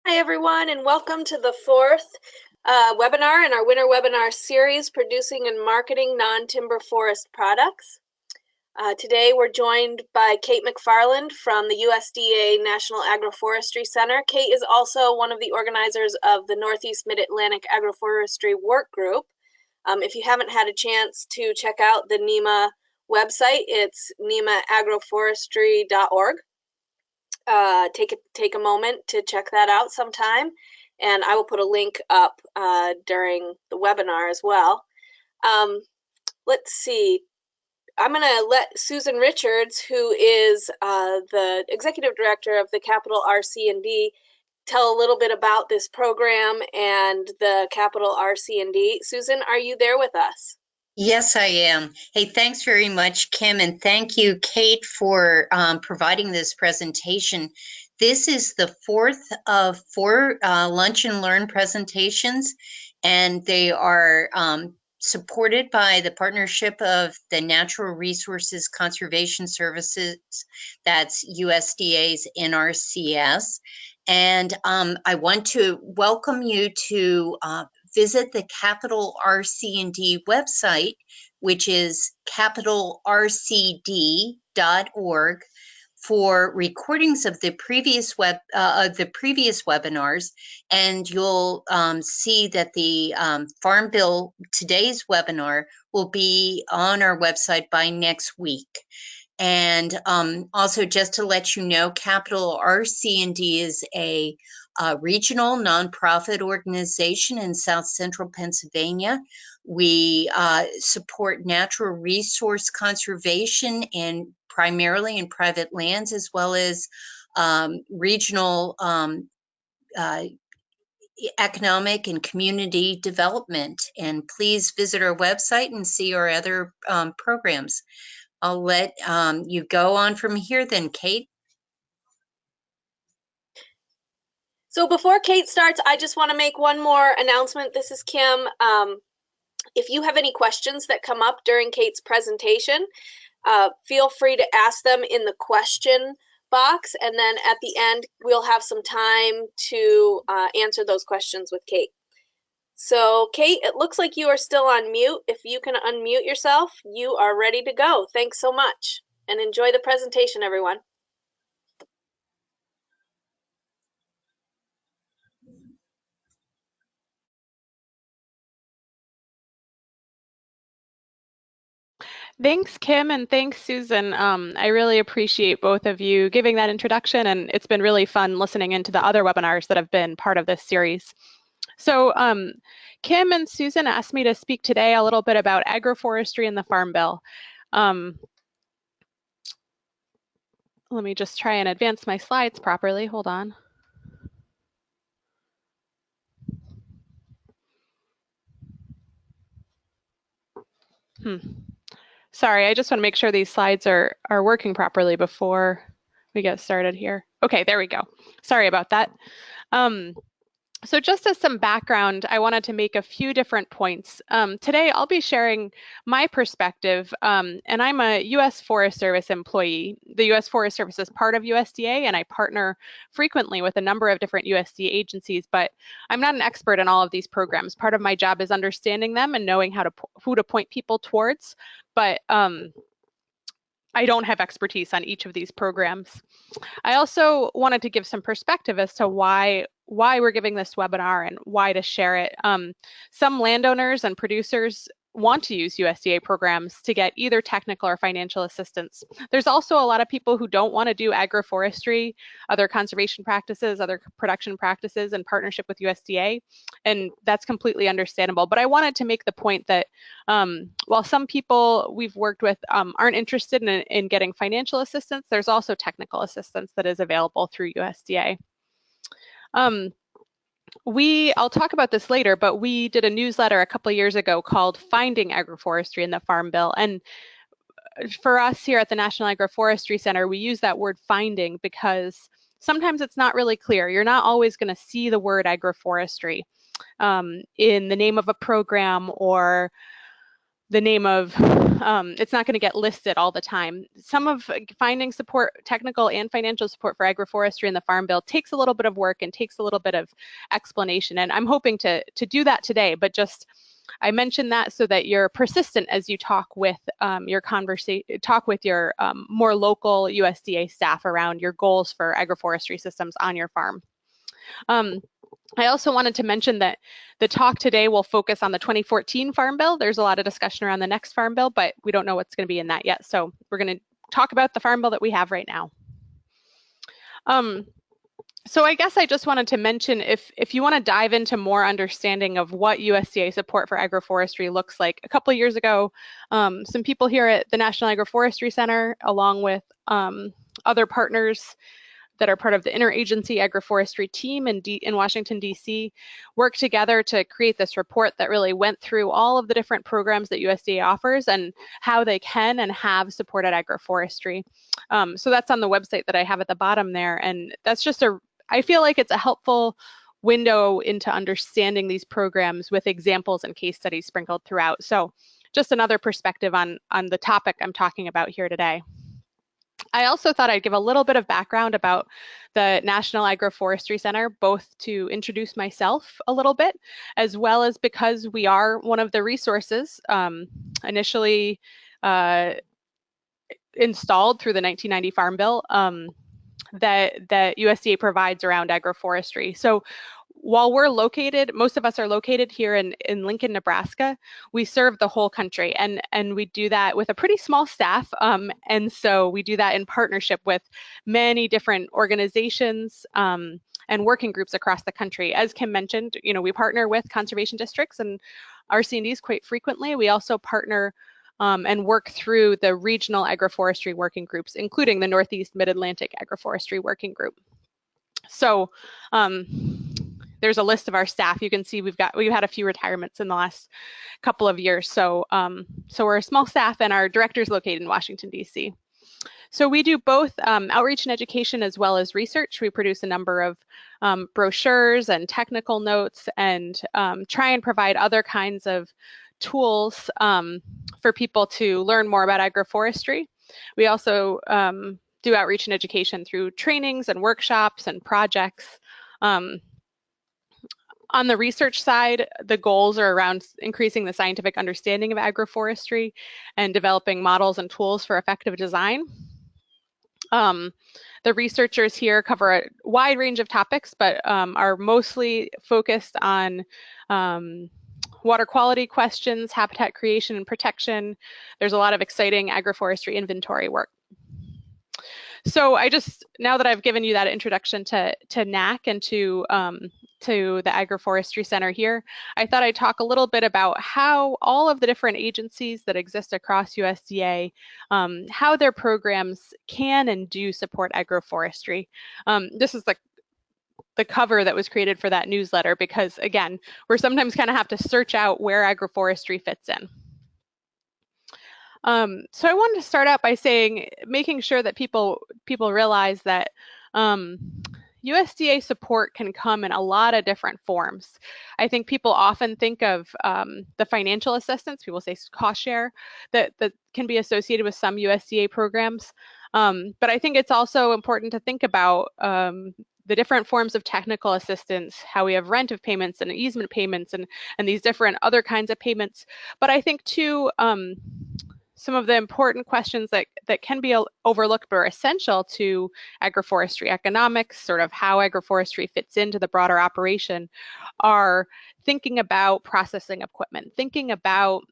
Hi, everyone, and welcome to the fourth webinar in our winter webinar series, Producing and Marketing Non-Timber Forest Products. Today, we're joined by Kate MacFarland from the USDA National Agroforestry Center. Kate is also one of the organizers of the Northeast Mid-Atlantic Agroforestry Work Group. If you haven't had a chance to check out the NEMA website, it's nemaagroforestry.org. Take a moment to check that out sometime, and I will put a link up during the webinar as well. Let's see. I'm going to let Susan Richards, who is the executive director of the Capital RC&D, tell a little bit about this program and the Capital RC&D. Susan, are you there with us? Yes, I am. Hey, thanks very much, Kim, and thank you, Kate, for providing this presentation. This is the fourth of four Lunch and Learn presentations, and they are supported by the partnership of the Natural Resources Conservation Services, that's USDA's NRCS. And I want to welcome you to visit the Capital RC&D website, which is capitalrcd.org, for recordings of the previous webinars, and you'll see that the Farm Bill today's webinar will be on our website by next week. And also, just to let you know, Capital RC&D is a regional nonprofit organization in South Central Pennsylvania. We support natural resource conservation and primarily in private lands, as well as regional economic and community development. And please visit our website and see our other programs. I'll let you go on from here then, Kate. So before Kate starts, I just want to make one more announcement. This is Kim. If you have any questions that come up during Kate's presentation, feel free to ask them in the question box, and then at the end, we'll have some time to answer those questions with Kate. So Kate, it looks like you are still on mute. If you can unmute yourself, you are ready to go. Thanks so much, and enjoy the presentation, everyone. Thanks, Kim, and thanks, Susan. I really appreciate both of you giving that introduction, and it's been really fun listening into the other webinars that have been part of this series. So Kim and Susan asked me to speak today a little bit about agroforestry and the Farm Bill. Let me just try and advance my slides properly. Hold on. Sorry, I just want to make sure these slides are working properly before we get started here. Okay, there we go. Sorry about that. So just as some background, I wanted to make a few different points. Today, I'll be sharing my perspective, and I'm a U.S. Forest Service employee. The U.S. Forest Service is part of USDA, and I partner frequently with a number of different USDA agencies, but I'm not an expert in all of these programs. Part of my job is understanding them and knowing who to point people towards, but I don't have expertise on each of these programs. I also wanted to give some perspective as to why we're giving this webinar and why to share it. Some landowners and producers want to use USDA programs to get either technical or financial assistance. There's also a lot of people who don't want to do agroforestry, other conservation practices, other production practices in partnership with USDA, and that's completely understandable. But I wanted to make the point that while some people we've worked with aren't interested in getting financial assistance, there's also technical assistance that is available through USDA. I'll talk about this later, but we did a newsletter a couple of years ago called Finding Agroforestry in the Farm Bill. And for us here at the National Agroforestry Center, we use that word finding because sometimes it's not really clear. You're not always going to see the word agroforestry in the name of a program or name of, it's not going to get listed all the time. Some of finding support, technical and financial support for agroforestry in the Farm Bill takes a little bit of work and takes a little bit of explanation. And I'm hoping to do that today, but just I mentioned that so that you're persistent as you talk with your more local USDA staff around your goals for agroforestry systems on your farm. I also wanted to mention that the talk today will focus on the 2014 Farm Bill. There's a lot of discussion around the next Farm Bill, but we don't know what's going to be in that yet. So we're going to talk about the Farm Bill that we have right now. So I guess I just wanted to mention, if you want to dive into more understanding of what USDA support for agroforestry looks like, a couple of years ago, some people here at the National Agroforestry Center, along with other partners that are part of the interagency agroforestry team in Washington, D.C., worked together to create this report that really went through all of the different programs that USDA offers and how they can and have supported agroforestry. So that's on the website that I have at the bottom there. And that's just I feel like it's a helpful window into understanding these programs with examples and case studies sprinkled throughout. So just another perspective on the topic I'm talking about here today. I also thought I'd give a little bit of background about the National Agroforestry Center, both to introduce myself a little bit, as well as because we are one of the resources initially installed through the 1990 Farm Bill that USDA provides around agroforestry. So while we're located, most of us are located here in Lincoln, Nebraska, we serve the whole country, and we do that with a pretty small staff, and so we do that in partnership with many different organizations and working groups across the country. As Kim mentioned, we partner with conservation districts and RC&Ds quite frequently. We also partner and work through the regional agroforestry working groups, including the Northeast Mid-Atlantic Agroforestry Working Group. So there's a list of our staff. You can see we've had a few retirements in the last couple of years. So so we're a small staff, and our director is located in Washington, D.C. So we do both outreach and education as well as research. We produce a number of brochures and technical notes, and try and provide other kinds of tools for people to learn more about agroforestry. We also do outreach and education through trainings and workshops and projects. On the research side, the goals are around increasing the scientific understanding of agroforestry and developing models and tools for effective design. The researchers here cover a wide range of topics, but are mostly focused on water quality questions, habitat creation and protection. There's a lot of exciting agroforestry inventory work. So now that I've given you that introduction to NAC and to the Agroforestry Center here, I thought I'd talk a little bit about how all of the different agencies that exist across USDA, how their programs can and do support agroforestry. This is the cover that was created for that newsletter because, again, we're sometimes kind of have to search out where agroforestry fits in. So I wanted to start out by making sure that people realize that USDA support can come in a lot of different forms. I think people often think of the financial assistance, people say cost share, that can be associated with some USDA programs. But I think it's also important to think about the different forms of technical assistance, how we have rent of payments and easement payments and these different other kinds of payments. But I think too, some of the important questions that can be overlooked but are essential to agroforestry economics, sort of how agroforestry fits into the broader operation, are thinking about processing equipment, thinking about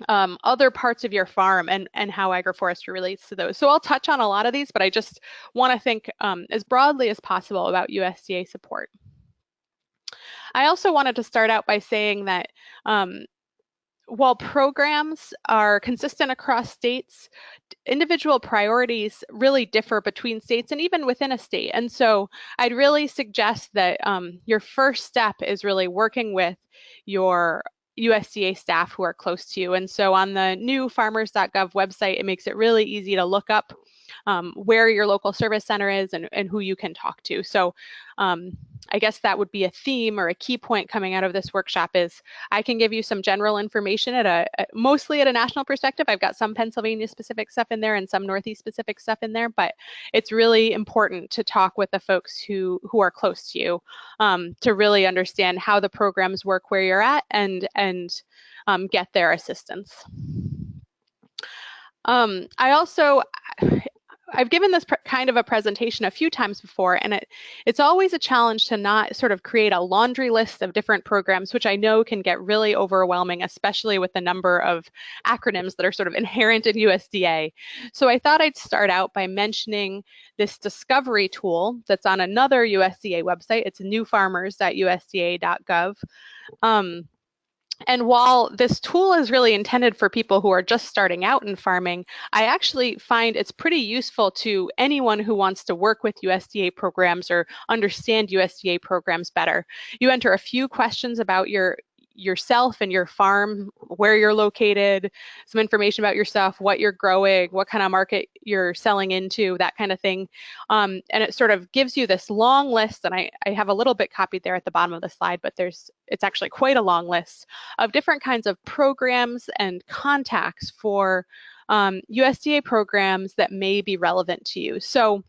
other parts of your farm and how agroforestry relates to those. So I'll touch on a lot of these, but I just want to think as broadly as possible about USDA support. I also wanted to start out by saying that while programs are consistent across states, individual priorities really differ between states and even within a state. And so I'd really suggest that your first step is really working with your USDA staff who are close to you. And so on the new farmers.gov website, it makes it really easy to look up where your local service center is and who you can talk to. So I guess that would be a theme or a key point coming out of this workshop is I can give you some general information mostly at a national perspective. I've got some Pennsylvania specific stuff in there and some Northeast specific stuff in there, but it's really important to talk with the folks who are close to you to really understand how the programs work where you're at and get their assistance. I've given this kind of a presentation a few times before, and it's always a challenge to not sort of create a laundry list of different programs, which I know can get really overwhelming, especially with the number of acronyms that are sort of inherent in USDA. So I thought I'd start out by mentioning this discovery tool that's on another USDA website. It's newfarmers.usda.gov. And while this tool is really intended for people who are just starting out in farming, I actually find it's pretty useful to anyone who wants to work with USDA programs or understand USDA programs better. You enter a few questions about yourself and your farm, where you're located, some information about yourself, what you're growing, what kind of market you're selling into, that kind of thing. And it sort of gives you this long list, and I have a little bit copied there at the bottom of the slide, but it's actually quite a long list of different kinds of programs and contacts for USDA programs that may be relevant to you. So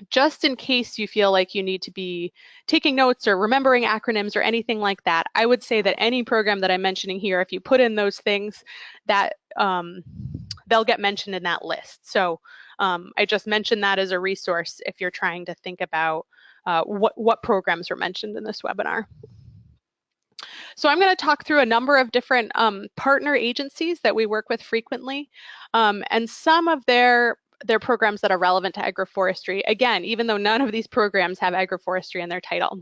just in case you feel like you need to be taking notes or remembering acronyms or anything like that, I would say that any program that I'm mentioning here, if you put in those things, that they'll get mentioned in that list. So I just mentioned that as a resource if you're trying to think about what programs were mentioned in this webinar. So I'm going to talk through a number of different partner agencies that we work with frequently, and some of their programs that are relevant to agroforestry. Again, even though none of these programs have agroforestry in their title.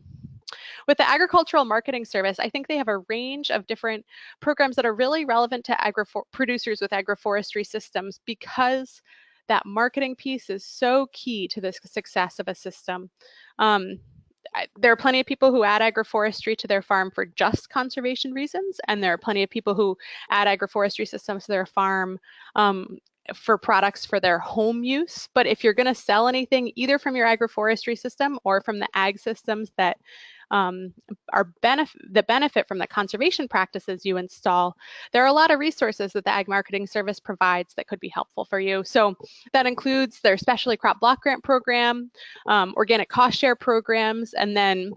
With the Agricultural Marketing Service, I think they have a range of different programs that are really relevant to producers with agroforestry systems because that marketing piece is so key to the success of a system. There are plenty of people who add agroforestry to their farm for just conservation reasons, and there are plenty of people who add agroforestry systems to their farm for products for their home use. But if you're going to sell anything either from your agroforestry system or from the ag systems that benefit from the conservation practices you install, there are a lot of resources that the Ag Marketing Service provides that could be helpful for you. So that includes their Specialty Crop Block Grant program, organic cost share programs, and then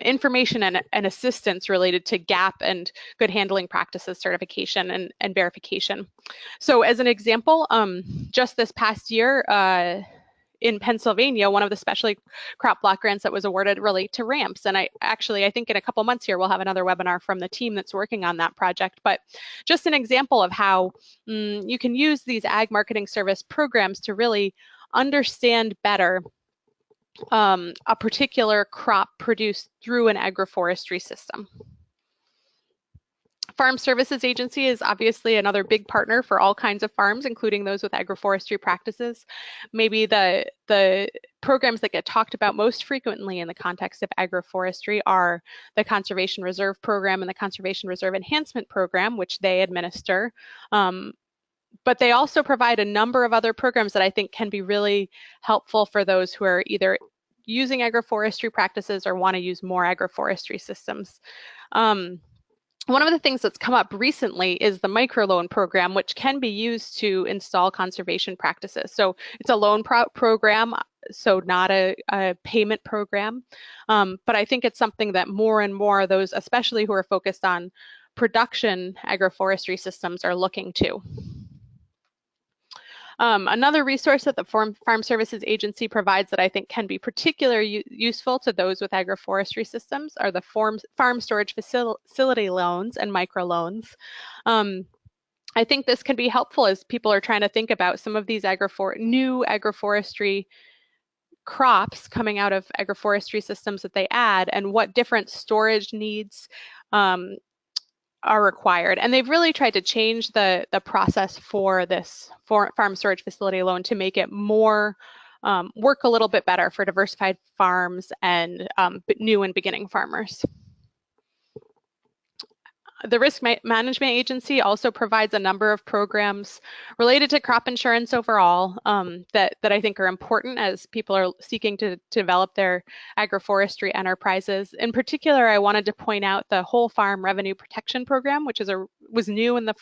information and assistance related to GAP and good handling practices certification and verification. So as an example, just this past year in Pennsylvania, one of the specialty crop block grants that was awarded relate to ramps. And I think in a couple months here, we'll have another webinar from the team that's working on that project. But just an example of how you can use these Ag Marketing Service programs to really understand better a particular crop produced through an agroforestry system. Farm Services Agency is obviously another big partner for all kinds of farms, including those with agroforestry practices. Maybe the programs that get talked about most frequently in the context of agroforestry are the Conservation Reserve Program and the Conservation Reserve Enhancement Program, which they administer. But they also provide a number of other programs that I think can be really helpful for those who are either using agroforestry practices or want to use more agroforestry systems. One of the things that's come up recently is the microloan program, which can be used to install conservation practices. So it's a loan program, so not a payment program. But I think it's something that more and more those, especially who are focused on production agroforestry systems, are looking to. Another resource that the Farm Services Agency provides that I think can be particularly useful to those with agroforestry systems are the farm storage facility loans and microloans. I think this can be helpful as people are trying to think about some of these new agroforestry crops coming out of agroforestry systems that they add and what different storage needs are required. And they've really tried to change the process for this farm storage facility loan to make it more work a little bit better for diversified farms and new and beginning farmers. The Risk Management Agency also provides a number of programs related to crop insurance overall that I think are important as people are seeking to develop their agroforestry enterprises. In particular, I wanted to point out the Whole Farm Revenue Protection Program, which was new in the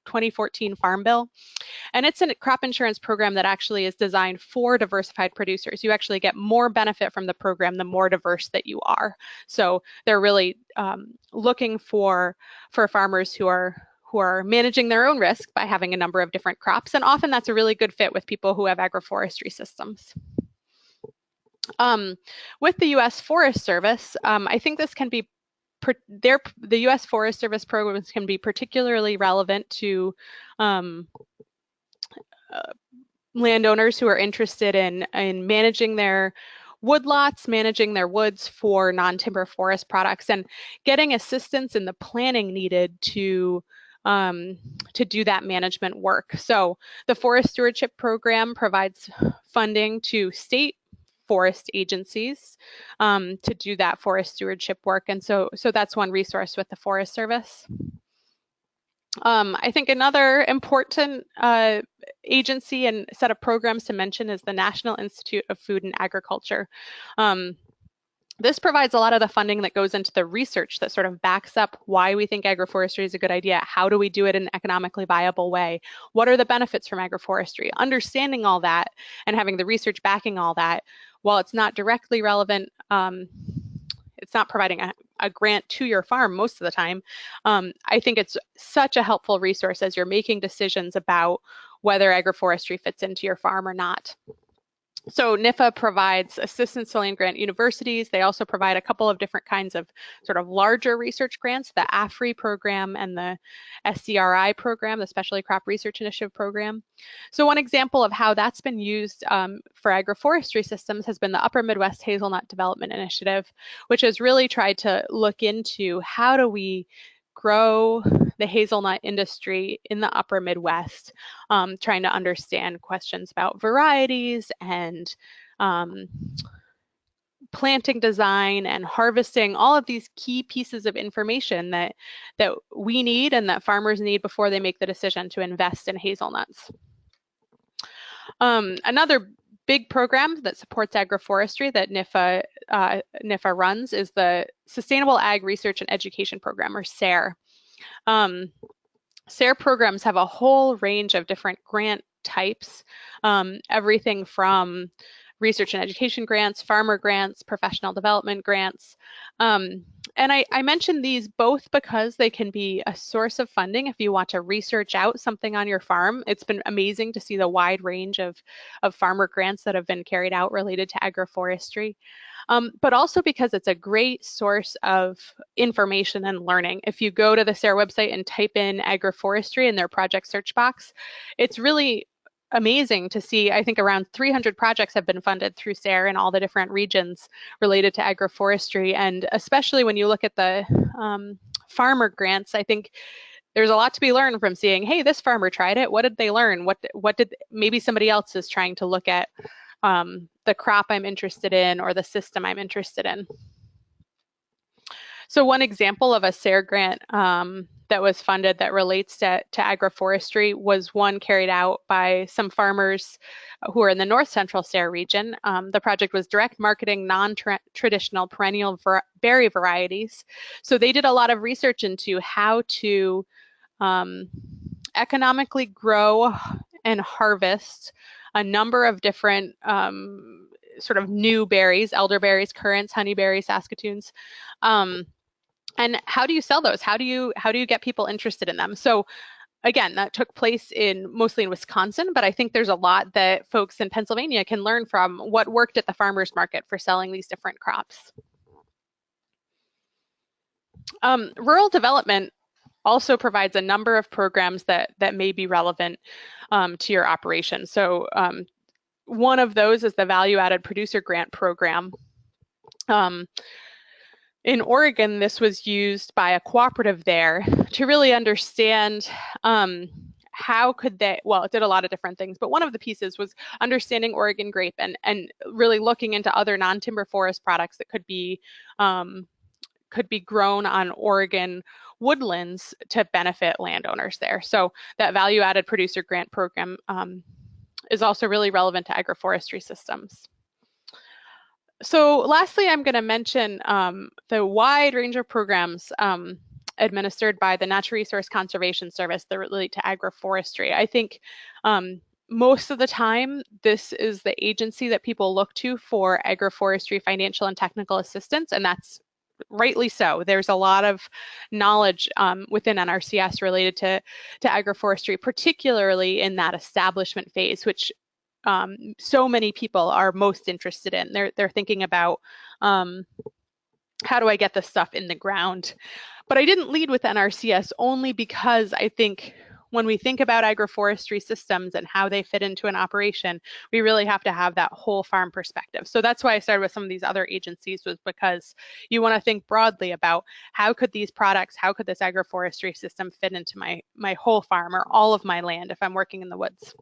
2014 Farm Bill. And it's a crop insurance program that actually is designed for diversified producers. You actually get more benefit from the program the more diverse that you are. So they're really looking for farmers who are managing their own risk by having a number of different crops. And often that's a really good fit with people who have agroforestry systems. With the U.S. Forest Service, I think this can be the U.S. Forest Service programs can be particularly relevant to landowners who are interested in managing their woodlots, managing their woods for non-timber forest products, and getting assistance in the planning needed to do that management work. So the Forest Stewardship Program provides funding to state forest agencies to do that forest stewardship work, and so that's one resource with the Forest Service. I think another important agency and set of programs to mention is the National Institute of Food and Agriculture. This provides a lot of the funding that goes into the research that sort of backs up why we think agroforestry is a good idea. How do we do it in an economically viable way? What are the benefits from agroforestry? Understanding all that and having the research backing all that, while it's not directly relevant, it's not providing a grant to your farm most of the time. I think it's such a helpful resource as you're making decisions about whether agroforestry fits into your farm or not. So NIFA provides assistance to land-grant universities. They also provide a couple of different kinds of sort of larger research grants, the AFRI program and the SCRI program, the Specialty Crop Research Initiative program. So one example of how that's been used for agroforestry systems has been the Upper Midwest Hazelnut Development Initiative, which has really tried to look into how do we grow the hazelnut industry in the upper Midwest, trying to understand questions about varieties and planting design and harvesting, all of these key pieces of information that we need and that farmers need before they make the decision to invest in hazelnuts. Another big program that supports agroforestry that NIFA runs is the Sustainable Ag Research and Education Program, or SARE. SARE programs have a whole range of different grant types, everything from research and education grants, farmer grants, professional development grants. And I mention these both because they can be a source of funding if you want to research out something on your farm. It's been amazing to see the wide range of farmer grants that have been carried out related to agroforestry, but also because it's a great source of information and learning. If you go to the SARE website and type in agroforestry in their project search box, it's really amazing to see. I think around 300 projects have been funded through SARE in all the different regions related to agroforestry. And especially when you look at the farmer grants, I think there's a lot to be learned from seeing, hey, this farmer tried it. What did they learn? What did maybe somebody else is trying to look at the crop I'm interested in or the system I'm interested in. So one example of a SARE grant that was funded that relates to agroforestry was one carried out by some farmers who are in the North Central SARE region. The project was direct marketing non-traditional perennial berry varieties. So they did a lot of research into how to economically grow and harvest a number of different sort of new berries, elderberries, currants, honeyberries, saskatoons. And how do you sell those? How do you get people interested in them? So again, that took place mostly in Wisconsin, but I think there's a lot that folks in Pennsylvania can learn from what worked at the farmers market for selling these different crops. Rural development also provides a number of programs that may be relevant to your operation. So one of those is the Value Added Producer Grant Program. In Oregon, this was used by a cooperative there to really understand how could they, well, it did a lot of different things, but one of the pieces was understanding Oregon grape and really looking into other non-timber forest products that could be grown on Oregon woodlands to benefit landowners there. So that value-added producer grant program is also really relevant to agroforestry systems. So lastly, I'm going to mention the wide range of programs administered by the Natural Resource Conservation Service that relate to agroforestry. I think most of the time, this is the agency that people look to for agroforestry financial and technical assistance, and that's rightly so. There's a lot of knowledge within NRCS related to agroforestry, particularly in that establishment phase, which so many people are most interested in. They're thinking about how do I get this stuff in the ground? But I didn't lead with NRCS only because I think when we think about agroforestry systems and how they fit into an operation, we really have to have that whole farm perspective. So that's why I started with some of these other agencies, was because you want to think broadly about how could these products, how could this agroforestry system fit into my whole farm or all of my land if I'm working in the woods.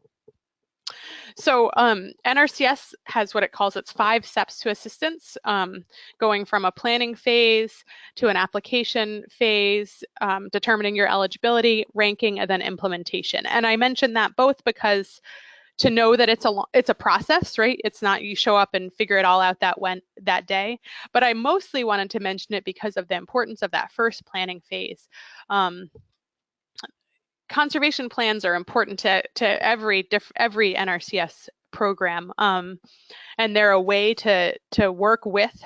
So NRCS has what it calls its 5 steps to assistance, going from a planning phase to an application phase, determining your eligibility, ranking, and then implementation. And I mentioned that both because to know that it's a process, right? It's not you show up and figure it all out that day. But I mostly wanted to mention it because of the importance of that first planning phase. Conservation plans are important to every NRCS program, and they're a way to work with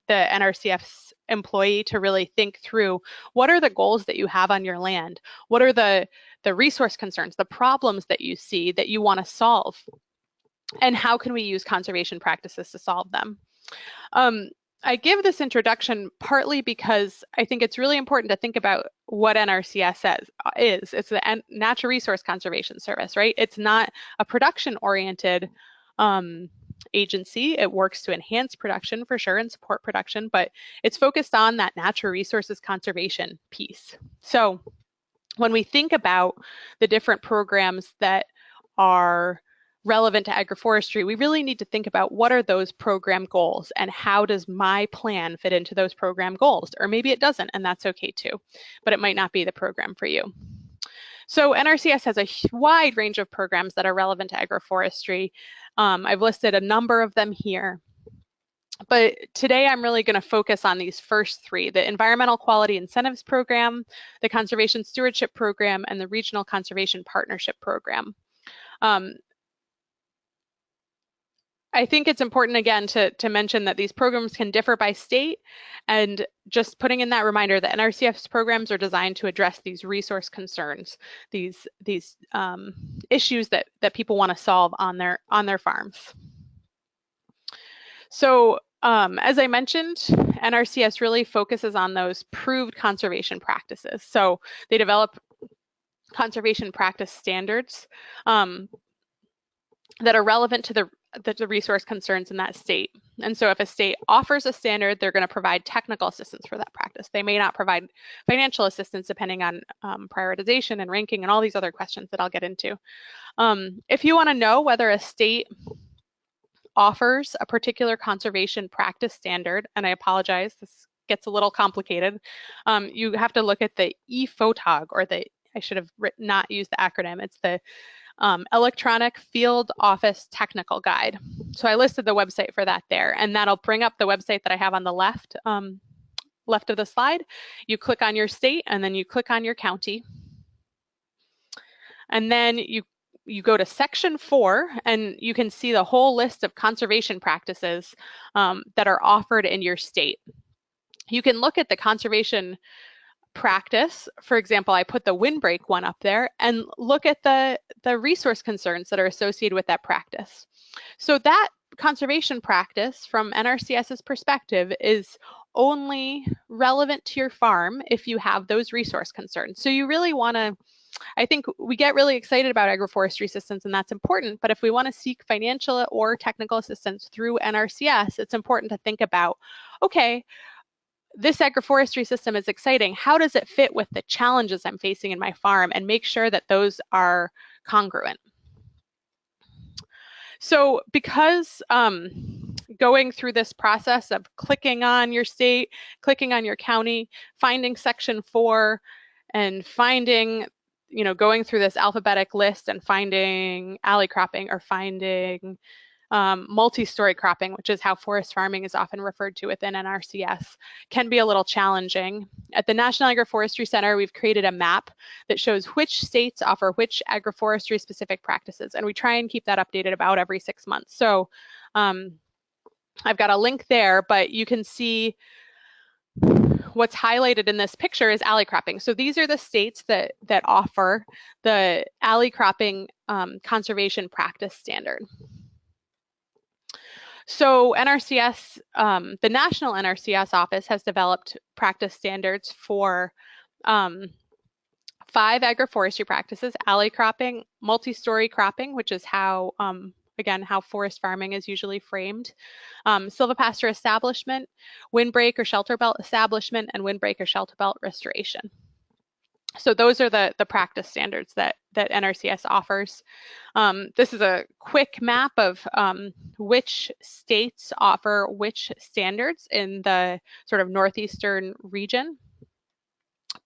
the NRCS employee to really think through what are the goals that you have on your land, what are the resource concerns, the problems that you see that you want to solve, and how can we use conservation practices to solve them. I give this introduction partly because I think it's really important to think about what NRCS is. It's the Natural Resource Conservation Service, right? It's not a production-oriented agency. It works to enhance production for sure and support production, but it's focused on that natural resources conservation piece. So when we think about the different programs that are relevant to agroforestry, we really need to think about what are those program goals and how does my plan fit into those program goals? Or maybe it doesn't, and that's okay too, but it might not be the program for you. So NRCS has a wide range of programs that are relevant to agroforestry. I've listed a number of them here. But today I'm really going to focus on these first 3, the Environmental Quality Incentives Program, the Conservation Stewardship Program, and the Regional Conservation Partnership Program. I think it's important, again, to mention that these programs can differ by state, and just putting in that reminder that NRCS programs are designed to address these resource concerns, these issues that people want to solve on their farms. So as I mentioned, NRCS really focuses on those proved conservation practices. So they develop conservation practice standards that are relevant to the resource concerns in that state. And so if a state offers a standard, they're going to provide technical assistance for that practice. They may not provide financial assistance depending on prioritization and ranking and all these other questions that I'll get into. If you want to know whether a state offers a particular conservation practice standard, and I apologize, this gets a little complicated, you have to look at the EFOTOG, or I should have not used the acronym, it's the Electronic Field Office Technical Guide. So I listed the website for that there, and that'll bring up the website that I have on the left of the slide. You click on your state, and then you click on your county. And then you go to section 4, and you can see the whole list of conservation practices that are offered in your state. You can look at the conservation practice. For example, I put the windbreak one up there, and look at the resource concerns that are associated with that practice. So that conservation practice from NRCS's perspective is only relevant to your farm if you have those resource concerns. So you really want to, I think we get really excited about agroforestry systems, and that's important, but if we want to seek financial or technical assistance through NRCS, it's important to think about, okay, this agroforestry system is exciting. How does it fit with the challenges I'm facing in my farm, and make sure that those are congruent? So because going through this process of clicking on your state, clicking on your county, finding section 4, and finding, going through this alphabetic list and finding alley cropping or finding multi-story cropping, which is how forest farming is often referred to within NRCS, can be a little challenging. At the National Agroforestry Center, we've created a map that shows which states offer which agroforestry specific practices, and we try and keep that updated about every 6 months. So I've got a link there, but you can see what's highlighted in this picture is alley cropping. So these are the states that offer the alley cropping conservation practice standard. So NRCS, the National NRCS office has developed practice standards for 5 agroforestry practices: alley cropping, multi-story cropping, which is how, again, how forest farming is usually framed, silvopasture establishment, windbreak or shelter belt establishment, and windbreak or shelter belt restoration. So those are the practice standards that NRCS offers. This is a quick map of which states offer which standards in the sort of northeastern region.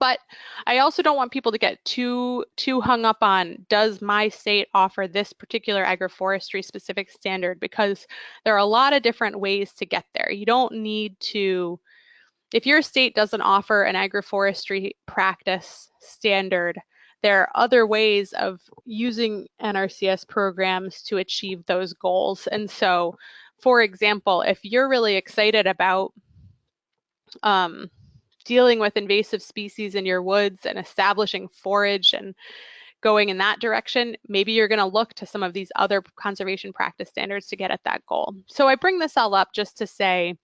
But I also don't want people to get too hung up on, does my state offer this particular agroforestry specific standard? Because there are a lot of different ways to get there. You don't need to, if your state doesn't offer an agroforestry practice standard, there are other ways of using NRCS programs to achieve those goals. And so, for example, if you're really excited about dealing with invasive species in your woods and establishing forage and going in that direction, maybe you're going to look to some of these other conservation practice standards to get at that goal. So I bring this all up just to say,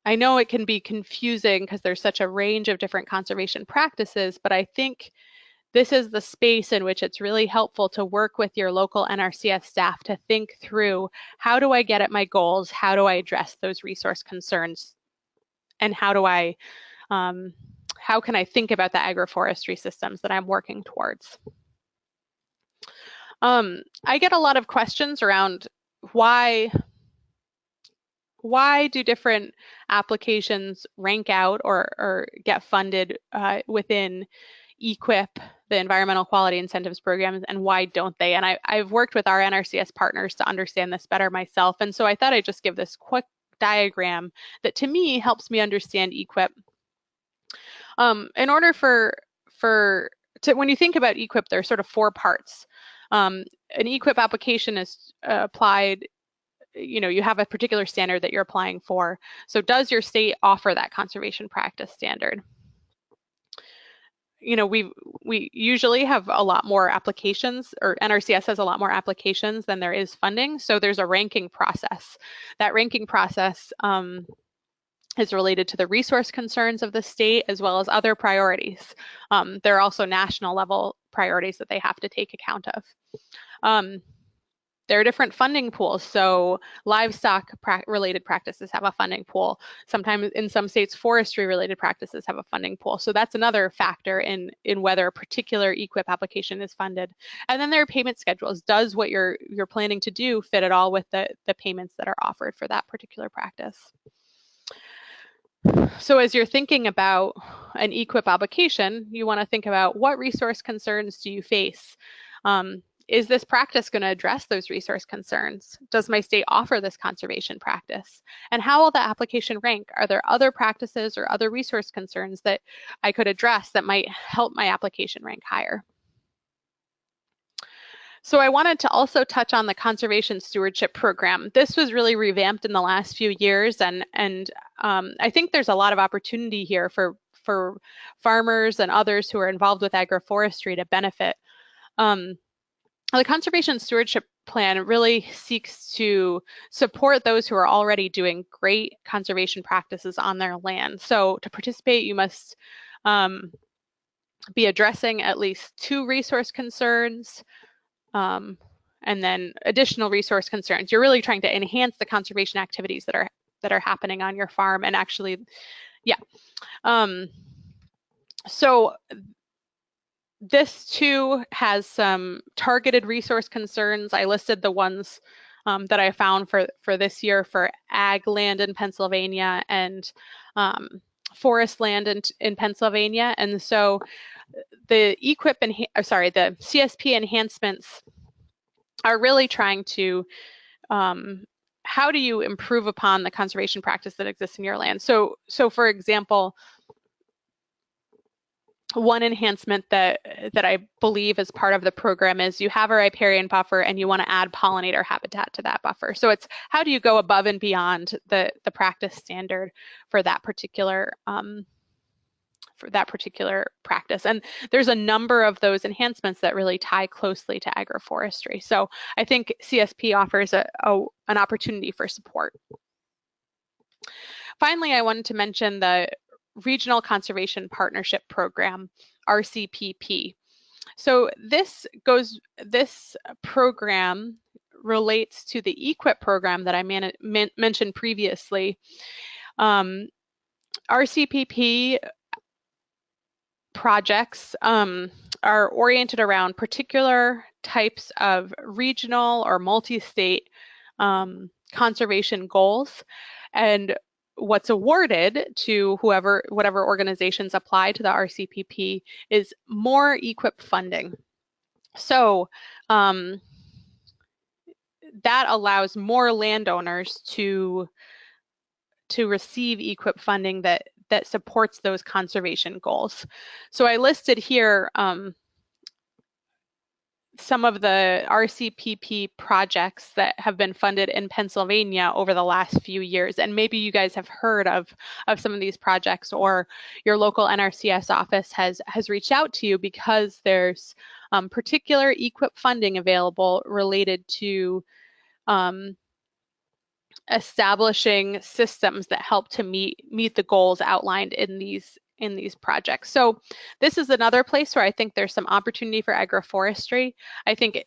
I know it can be confusing because there's such a range of different conservation practices, but I think this is the space in which it's really helpful to work with your local NRCS staff to think through, how do I get at my goals? How do I address those resource concerns? And how can I think about the agroforestry systems that I'm working towards? I get a lot of questions around why do different applications rank out or get funded within EQIP, the Environmental Quality Incentives Programs, and why don't they? And I've worked with our NRCS partners to understand this better myself. And so I thought I'd just give this quick diagram that to me helps me understand EQIP. In order when you think about EQIP, there are sort of 4 parts. An EQIP application is applied, you have a particular standard that you're applying for. So does your state offer that conservation practice standard? We usually have a lot more applications, or NRCS has a lot more applications than there is funding. So there's a ranking process. That ranking process is related to the resource concerns of the state as well as other priorities. There are also national level priorities that they have to take account of. There are different funding pools. So livestock related practices have a funding pool. Sometimes in some states, forestry related practices have a funding pool. So that's another factor in whether a particular EQIP application is funded. And then there are payment schedules. Does what you're planning to do fit at all with the payments that are offered for that particular practice? So as you're thinking about an EQIP application, you want to think about, what resource concerns do you face? Is this practice going to address those resource concerns? Does my state offer this conservation practice? And how will the application rank? Are there other practices or other resource concerns that I could address that might help my application rank higher? So I wanted to also touch on the Conservation Stewardship Program. This was really revamped in the last few years, and I think there's a lot of opportunity here for farmers and others who are involved with agroforestry to benefit. The Conservation Stewardship Plan really seeks to support those who are already doing great conservation practices on their land. So to participate, you must be addressing at least 2 resource concerns, and then additional resource concerns. You're really trying to enhance the conservation activities that are happening on your farm, and actually, yeah. So this too has some targeted resource concerns. I listed the ones that I found for this year for ag land in Pennsylvania and forest land in Pennsylvania. And so the the CSP enhancements are really trying to how do you improve upon the conservation practice that exists in your land? So for example, one enhancement that I believe is part of the program is you have a riparian buffer and you want to add pollinator habitat to that buffer. So it's how do you go above and beyond the practice standard for that particular practice. And there's a number of those enhancements that really tie closely to agroforestry. So I think CSP offers an opportunity for support. Finally, I wanted to mention the Regional Conservation Partnership Program, RCPP. So this program relates to the EQIP program that I mentioned previously. RCPP projects are oriented around particular types of regional or multi-state conservation goals, and what's awarded to whatever organizations apply to the RCPP is more EQIP funding. So that allows more landowners to receive EQIP funding that supports those conservation goals. So I listed here some of the RCPP projects that have been funded in Pennsylvania over the last few years. And maybe you guys have heard of some of these projects, or your local NRCS office has reached out to you because there's particular EQIP funding available related to establishing systems that help to meet the goals outlined in these projects. So this is another place where I think there's some opportunity for agroforestry. I think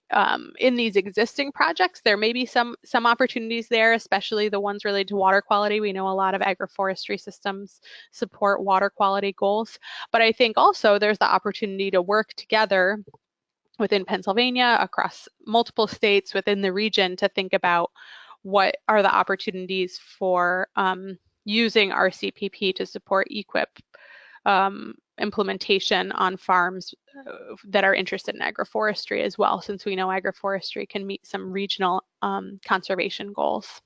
in these existing projects, there may be some opportunities there, especially the ones related to water quality. We know a lot of agroforestry systems support water quality goals, but I think also there's the opportunity to work together within Pennsylvania, across multiple states within the region, to think about what are the opportunities for using RCPP to support EQIP implementation on farms that are interested in agroforestry as well, since we know agroforestry can meet some regional conservation goals.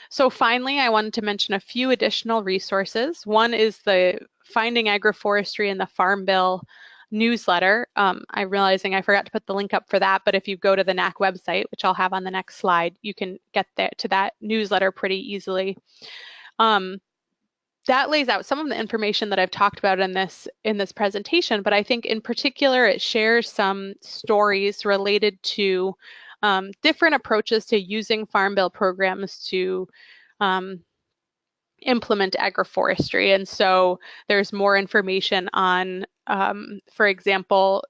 So finally, I wanted to mention a few additional resources. One is the Finding Agroforestry in the Farm Bill newsletter. I'm realizing I forgot to put the link up for that, but if you go to the NAC website, which I'll have on the next slide, you can get there to that newsletter pretty easily. That lays out some of the information that I've talked about in this presentation, but I think in particular it shares some stories related to different approaches to using Farm Bill programs to implement agroforestry. And so there's more information on, for example,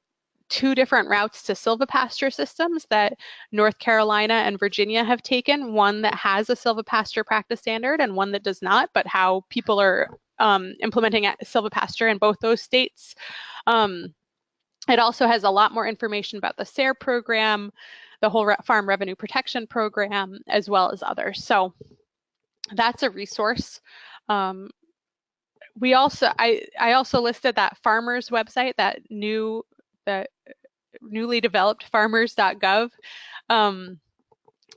2 different routes to silvopasture systems that North Carolina and Virginia have taken, one that has a silvopasture practice standard and one that does not, but how people are implementing silvopasture in both those states. It also has a lot more information about the SARE program, the whole Farm Revenue Protection Program, as well as others. So that's a resource. I also listed that farmers website, that newly developed farmers.gov,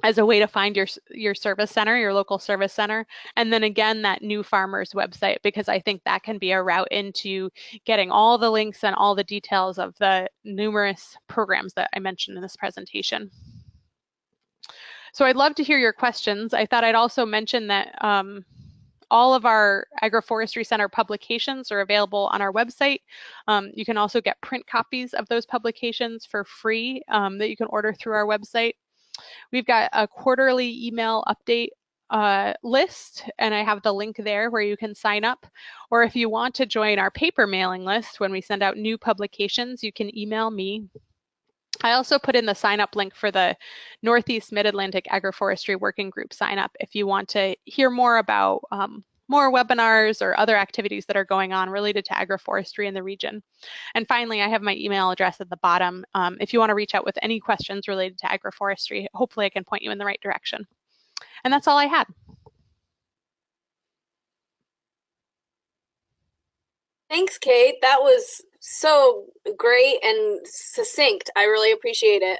as a way to find your service center, your local service center. And then again, that new farmers website, because I think that can be a route into getting all the links and all the details of the numerous programs that I mentioned in this presentation. So I'd love to hear your questions. I thought I'd also mention that all of our Agroforestry Center publications are available on our website. You can also get print copies of those publications for free that you can order through our website. We've got a quarterly email update list, and I have the link there where you can sign up. Or if you want to join our paper mailing list when we send out new publications, you can email me. I also put in the sign up link for the Northeast Mid-Atlantic Agroforestry Working Group sign up if you want to hear more about more webinars or other activities that are going on related to agroforestry in the region. And finally, I have my email address at the bottom. If you want to reach out with any questions related to agroforestry, hopefully I can point you in the right direction. And that's all I had. Thanks, Kate. That was so great and succinct. I really appreciate it.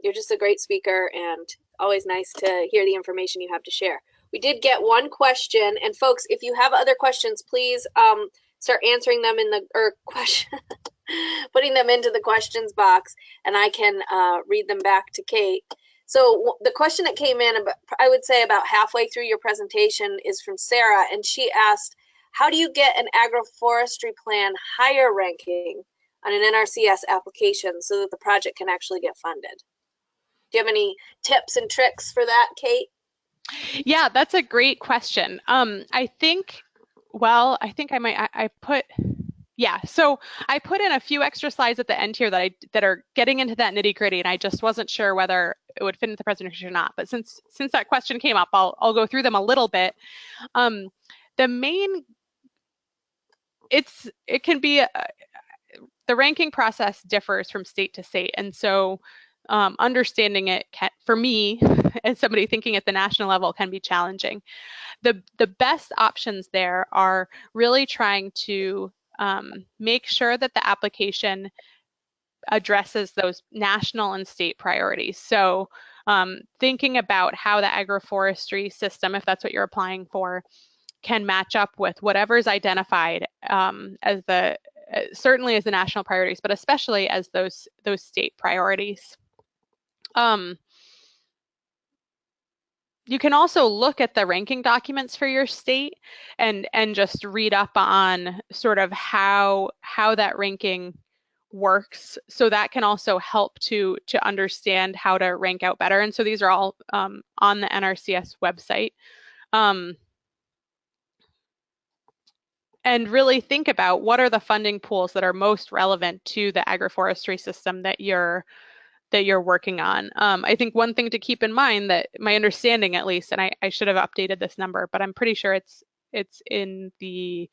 You're just a great speaker and always nice to hear the information you have to share. We did get one question, and folks, if you have other questions, please start answering them in the putting them into the questions box, and I can read them back to Kate. So the question that came in, I would say about halfway through your presentation, is from Sarah, and she asked, how do you get an agroforestry plan higher ranking on an NRCS application so that the project can actually get funded? Do you have any tips and tricks for that, Kate? Yeah, that's a great question. I think I put, yeah, so I put in a few extra slides at the end here that are getting into that nitty gritty, and I just wasn't sure whether it would fit into the presentation or not. But since that question came up, I'll go through them a little bit. The main, it can be, the ranking process differs from state to state, and so understanding it for me, as somebody thinking at the national level, can be challenging. The best options there are really trying to make sure that the application addresses those national and state priorities. So thinking about how the agroforestry system, if that's what you're applying for, can match up with whatever's identified as the certainly as the national priorities, but especially as those state priorities. You can also look at the ranking documents for your state and just read up on sort of how that ranking works. So that can also help to understand how to rank out better. And so these are all on the NRCS website. And really think about what are the funding pools that are most relevant to the agroforestry system that you're working on. I think one thing to keep in mind, that my understanding at least, and I should have updated this number, but I'm pretty sure it's in the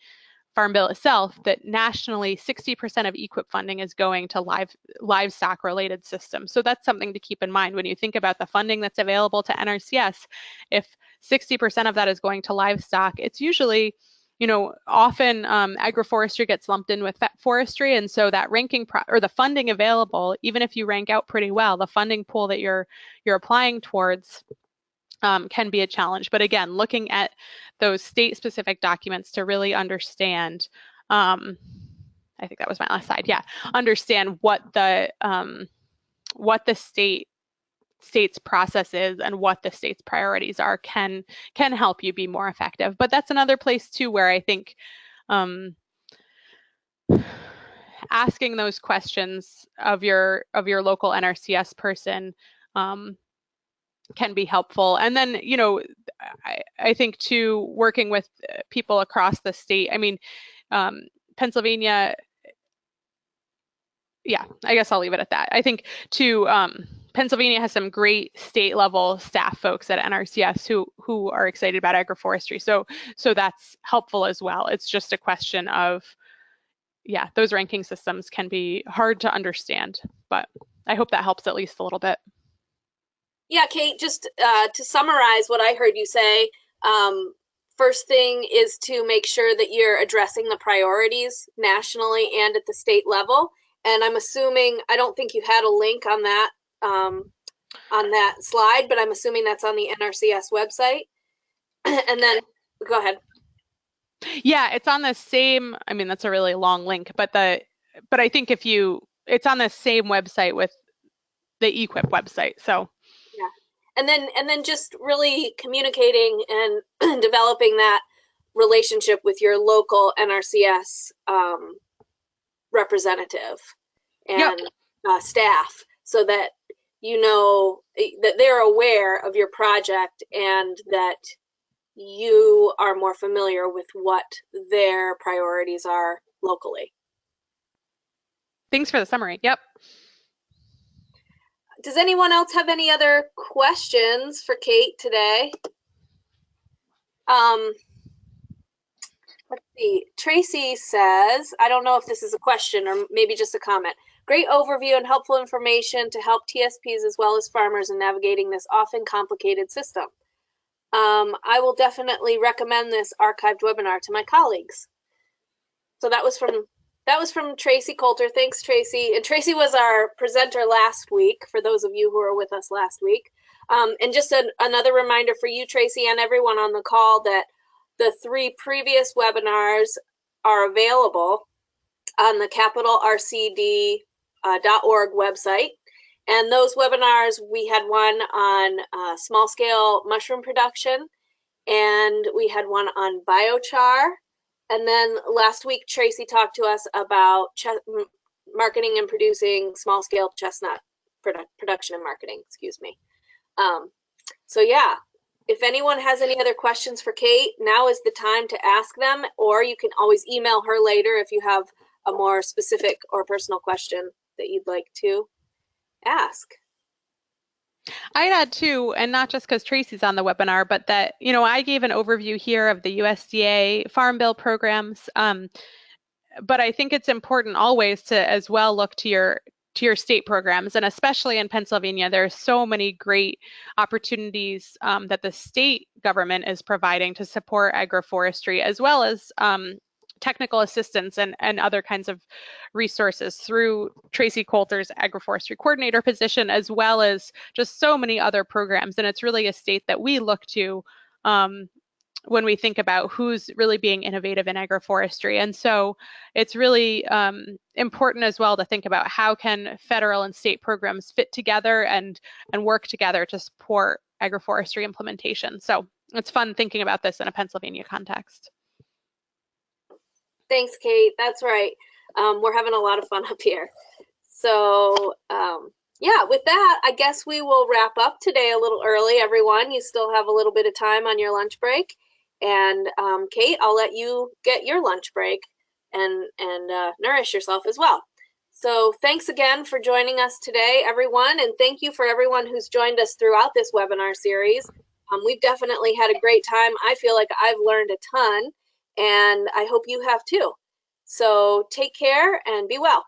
Farm Bill itself, that nationally 60% of EQIP funding is going to livestock related systems. So that's something to keep in mind when you think about the funding that's available to NRCS. If 60% of that is going to livestock, it's usually, often agroforestry gets lumped in with forestry, and so that ranking or the funding available, even if you rank out pretty well, the funding pool that you're applying towards can be a challenge. But again, looking at those state-specific documents to really understand, I think that was my last slide. Yeah, understand what the state's process is and what the state's priorities are can help you be more effective. But that's another place too where I think asking those questions of your local NRCS person can be helpful. And then, I think too, working with people across the state. I mean, Pennsylvania, yeah, I guess I'll leave it at that. I think too, Pennsylvania has some great state level staff folks at NRCS who are excited about agroforestry. So that's helpful as well. It's just a question of, yeah, those ranking systems can be hard to understand, but I hope that helps at least a little bit. Yeah, Kate, just to summarize what I heard you say, first thing is to make sure that you're addressing the priorities nationally and at the state level. And I'm assuming, I don't think you had a link on that slide, but I'm assuming that's on the NRCS website. And then go ahead. Yeah, it's on the same, I mean, that's a really long link, but I think it's on the same website with the EQIP website. So yeah. And then just really communicating and developing that relationship with your local NRCS representative and staff, so that that they're aware of your project and that you are more familiar with what their priorities are locally. Thanks for the summary. Yep. Does anyone else have any other questions for Kate today? Let's see. Tracy says, I don't know if this is a question or maybe just a comment. Great overview and helpful information to help TSPs as well as farmers in navigating this often complicated system. I will definitely recommend this archived webinar to my colleagues. So that was from Tracy Coulter. Thanks, Tracy. And Tracy was our presenter last week, for those of you who were with us last week. And just another reminder for you, Tracy, and everyone on the call, that the 3 previous webinars are available on the capitalrcd.org website. And those webinars, we had one on small-scale mushroom production, and we had one on biochar. And then last week, Tracy talked to us about marketing and producing small-scale chestnut production and marketing, excuse me. So yeah, if anyone has any other questions for Kate, now is the time to ask them, or you can always email her later if you have a more specific or personal question that you'd like to ask. I'd add too, and not just because Tracy's on the webinar, but that, you know, I gave an overview here of the USDA Farm Bill programs, but I think it's important always to as well look to your state programs, and especially in Pennsylvania, there are so many great opportunities that the state government is providing to support agroforestry, as well as technical assistance and other kinds of resources through Tracy Coulter's agroforestry coordinator position, as well as just so many other programs. And it's really a state that we look to when we think about who's really being innovative in agroforestry. And so it's really important as well to think about how can federal and state programs fit together and work together to support agroforestry implementation. So it's fun thinking about this in a Pennsylvania context. Thanks, Kate. That's right. We're having a lot of fun up here. So yeah, with that, I guess we will wrap up today a little early, everyone. You still have a little bit of time on your lunch break. And Kate, I'll let you get your lunch break and nourish yourself as well. So thanks again for joining us today, everyone. And thank you for everyone who's joined us throughout this webinar series. We've definitely had a great time. I feel like I've learned a ton, and I hope you have too. So take care and be well.